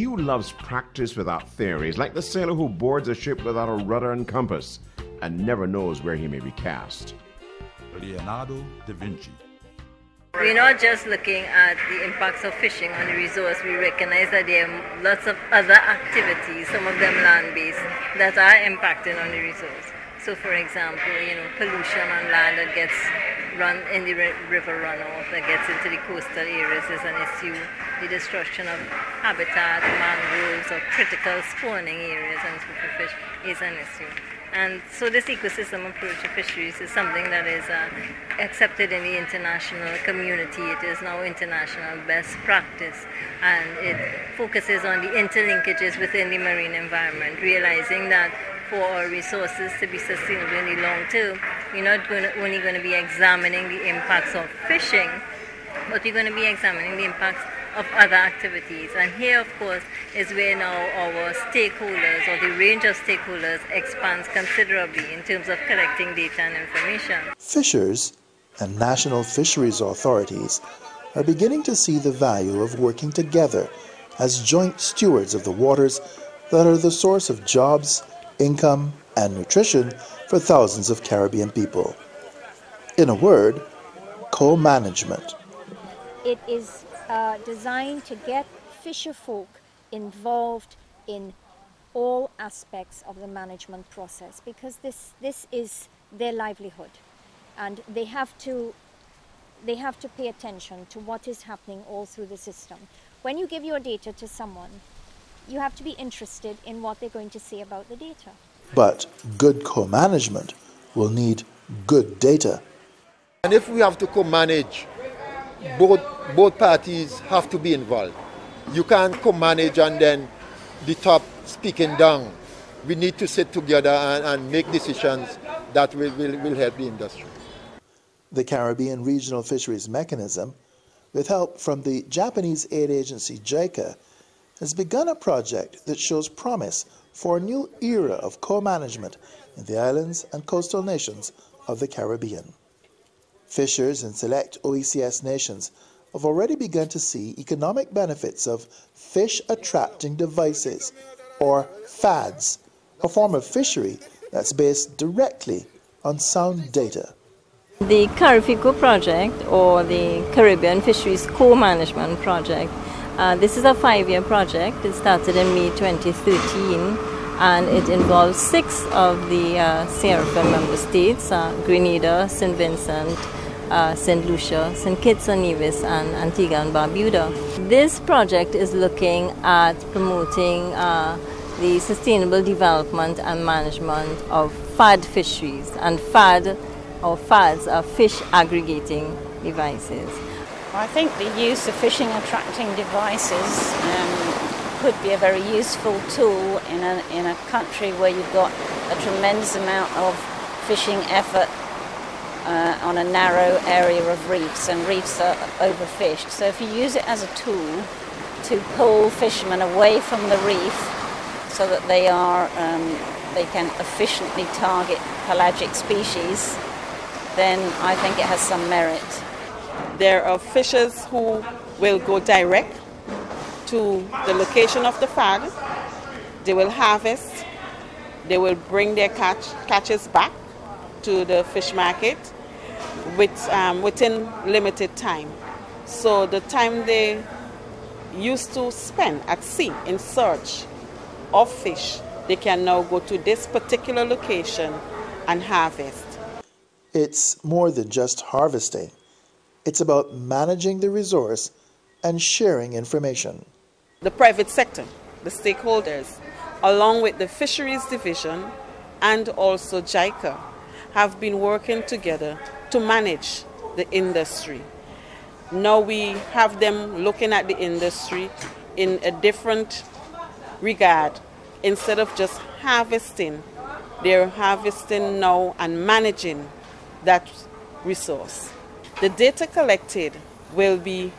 who loves practice without theory is like the sailor who boards a ship without a rudder and compass and never knows where he may be cast. Leonardo da Vinci. We're not just looking at the impacts of fishing on the resource. We recognize that there are lots of other activities, some of them land-based, that are impacting on the resource. So for example, pollution on land that gets run in the river runoff, that gets into the coastal areas is an issue. The destruction of habitat, mangroves, or critical spawning areas and so for fish is an issue. And so this ecosystem approach to fisheries is something that is accepted in the international community. It is now international best practice, and it focuses on the interlinkages within the marine environment, realizing that for our resources to be sustainable in the long term, we're not only going to be examining the impacts of fishing, but we're going to be examining the impacts of other activities. And here, of course, is where now our stakeholders, or the range of stakeholders, expands considerably in terms of collecting data and information. Fishers and national fisheries authorities are beginning to see the value of working together as joint stewards of the waters that are the source of jobs, income, and nutrition for thousands of Caribbean people. In a word, co-management. It is designed to get fisher folk involved in all aspects of the management process, because this is their livelihood, and they have to pay attention to what is happening all through the system. When you give your data to someone, you have to be interested in what they're going to say about the data. But good co-management will need good data. And if we have to co-manage, both parties have to be involved. You can't co-manage and then the top speaking down. We need to sit together and make decisions that will help the industry. The Caribbean Regional Fisheries Mechanism, with help from the Japanese aid agency JICA, has begun a project that shows promise for a new era of co-management in the islands and coastal nations of the Caribbean. Fishers in select OECS nations have already begun to see economic benefits of fish-attracting devices, or FADs, a form of fishery that's based directly on sound data. The CARFICO project, or the Caribbean Fisheries Co-Management Project, this is a 5-year project. It started in May 2013, and it involves 6 of the CRFM member states, Grenada, St. Vincent, St. Lucia, St. Kitts and Nevis, and Antigua and Barbuda. This project is looking at promoting the sustainable development and management of FAD fisheries, and FADs are fish aggregating devices. I think the use of fishing attracting devices could be a very useful tool in a country where you've got a tremendous amount of fishing effort on a narrow area of reefs, and reefs are overfished. So if you use it as a tool to pull fishermen away from the reef so that they can efficiently target pelagic species, then I think it has some merit. There are fishers who will go direct to the location of the FAD. They will harvest. They will bring their catches back to the fish market within limited time. So the time they used to spend at sea in search of fish, they can now go to this particular location and harvest. It's more than just harvesting. It's about managing the resource and sharing information. The private sector, the stakeholders, along with the Fisheries Division and also JICA, have been working together to manage the industry. Now we have them looking at the industry in a different regard. Instead of just harvesting, they're harvesting now and managing that resource. The data collected will be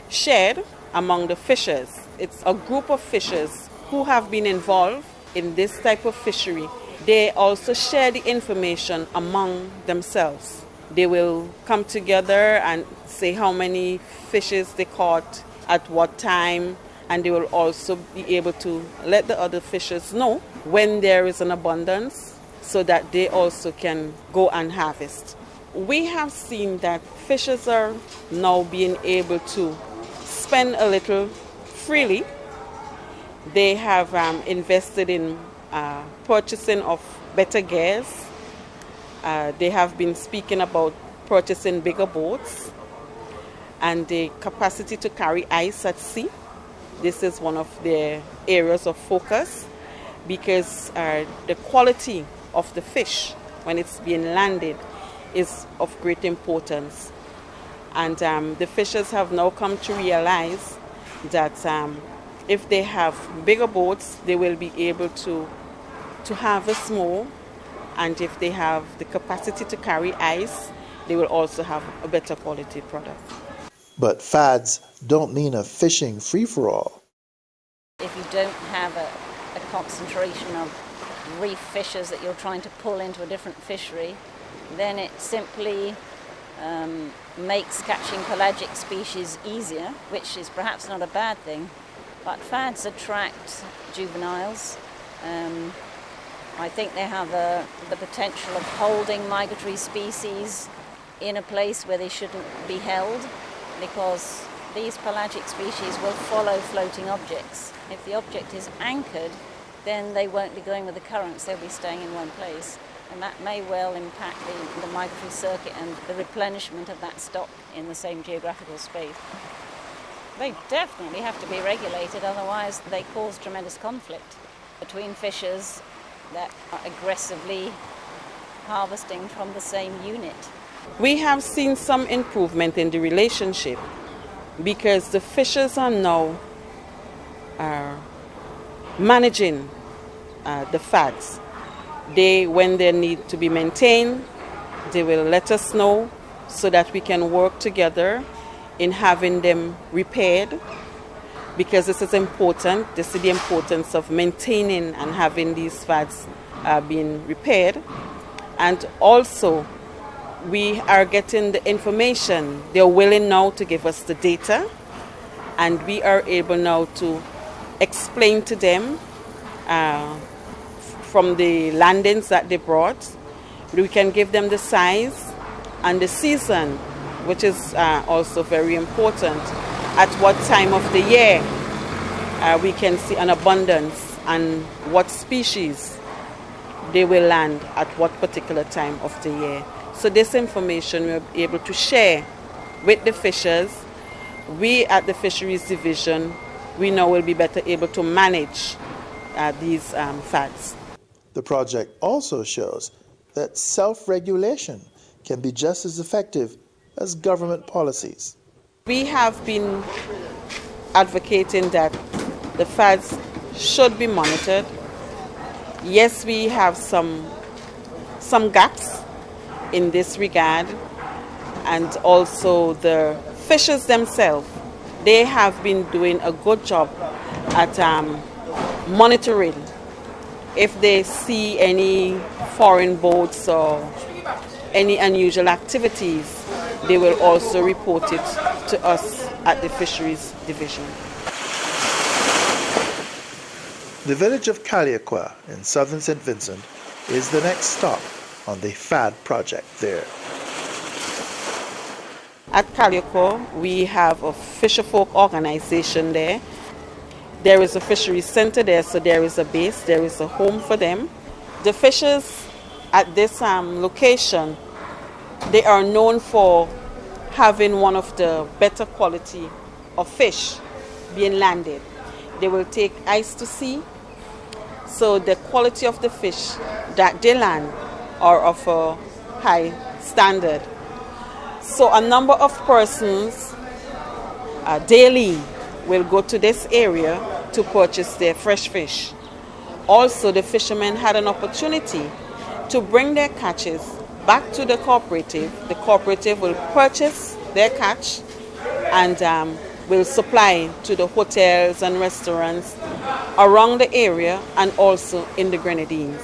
shared among the fishers. It's a group of fishers who have been involved in this type of fishery. They also share the information among themselves. They will come together and say how many fishes they caught, at what time, and they will also be able to let the other fishers know when there is an abundance so that they also can go and harvest. We have seen that fishers are now being able to spend a little freely. They have invested in purchasing of better gears. They have been speaking about purchasing bigger boats and the capacity to carry ice at sea. This is one of their areas of focus because the quality of the fish when it's being landed is of great importance. And the fishers have now come to realize that if they have bigger boats, they will be able to harvest more, and if they have the capacity to carry ice, they will also have a better quality product. But fads don't mean a fishing free-for-all. If you don't have a concentration of reef fishers that you're trying to pull into a different fishery, then it simply makes catching pelagic species easier, which is perhaps not a bad thing. But fads attract juveniles. I think they have the potential of holding migratory species in a place where they shouldn't be held, because these pelagic species will follow floating objects. If the object is anchored, then they won't be going with the currents, they'll be staying in one place. And that may well impact the migratory circuit and the replenishment of that stock in the same geographical space. They definitely have to be regulated, otherwise they cause tremendous conflict between fishers that are aggressively harvesting from the same unit. We have seen some improvement in the relationship because the fishers are now managing the fads. When they need to be maintained, they will let us know so that we can work together in having them repaired, because this is important. This is the importance of maintaining and having these fads being repaired. And also, we are getting the information. They're willing now to give us the data, and we are able now to explain to them from the landings that they brought. We can give them the size and the season, which is also very important. At what time of the year we can see an abundance and what species they will land at what particular time of the year. So this information we'll be able to share with the fishers. We at the Fisheries Division, we now will be better able to manage these fads. The project also shows that self-regulation can be just as effective as government policies. We have been advocating that the fads should be monitored. Yes, we have some gaps in this regard, and also the fishers themselves, they have been doing a good job at monitoring. If they see any foreign boats or any unusual activities, they will also report it to us at the Fisheries Division. The village of Kaliakwa in southern St. Vincent is the next stop on the FAD project there. At Kaliakwa, we have a fisherfolk organization there. There is a fisheries center there, so there is a base, there is a home for them. The fishers at this location, they are known for having one of the better quality of fish being landed. They will take ice to sea, so the quality of the fish that they land are of a high standard. So a number of persons daily will go to this area to purchase their fresh fish. Also, the fishermen had an opportunity to bring their catches back to the cooperative. The cooperative will purchase their catch and will supply to the hotels and restaurants around the area and also in the Grenadines.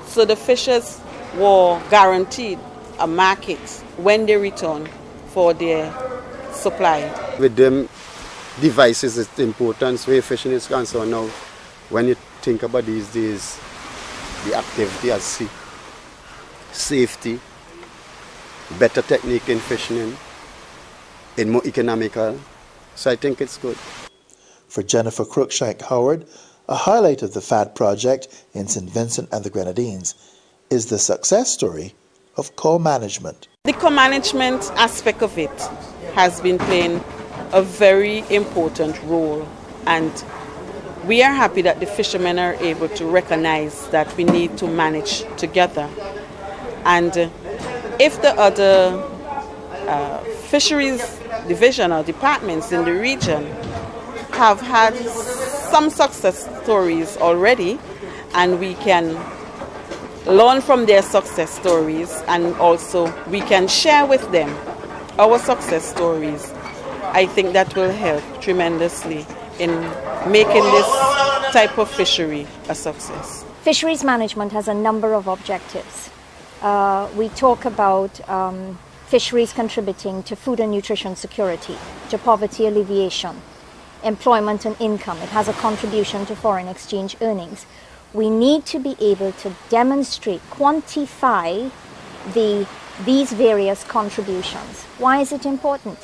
So the fishers were guaranteed a market when they return for their supply. With them devices is important. So if fishing is concerned now, when you think about these days, the activity at sea, safety, better technique in fishing, and more economical. So I think it's good. For Jennifer Cruikshank Howard, a highlight of the FAD project in St. Vincent and the Grenadines is the success story of co-management. The co-management aspect of it has been playing a very important role, and we are happy that the fishermen are able to recognize that we need to manage together. And if the other fisheries division or departments in the region have had some success stories already, and we can learn from their success stories, and also we can share with them our success stories, I think that will help tremendously in making this type of fishery a success. Fisheries management has a number of objectives. We talk about fisheries contributing to food and nutrition security, to poverty alleviation, employment and income. It has a contribution to foreign exchange earnings. We need to be able to demonstrate, quantify these various contributions. Why is it important?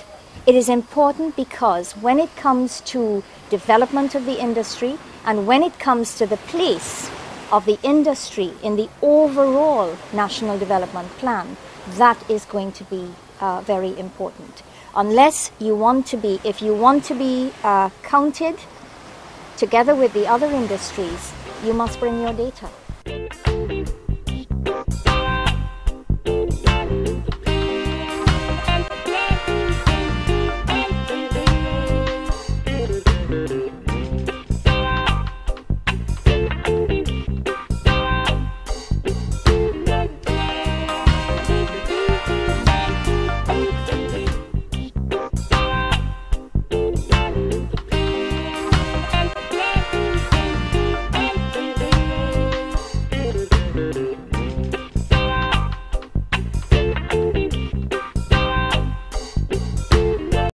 It is important because when it comes to development of the industry and when it comes to the place of the industry in the overall National Development Plan, that is going to be very important. Unless you want to be, if you want to be counted together with the other industries, you must bring your data.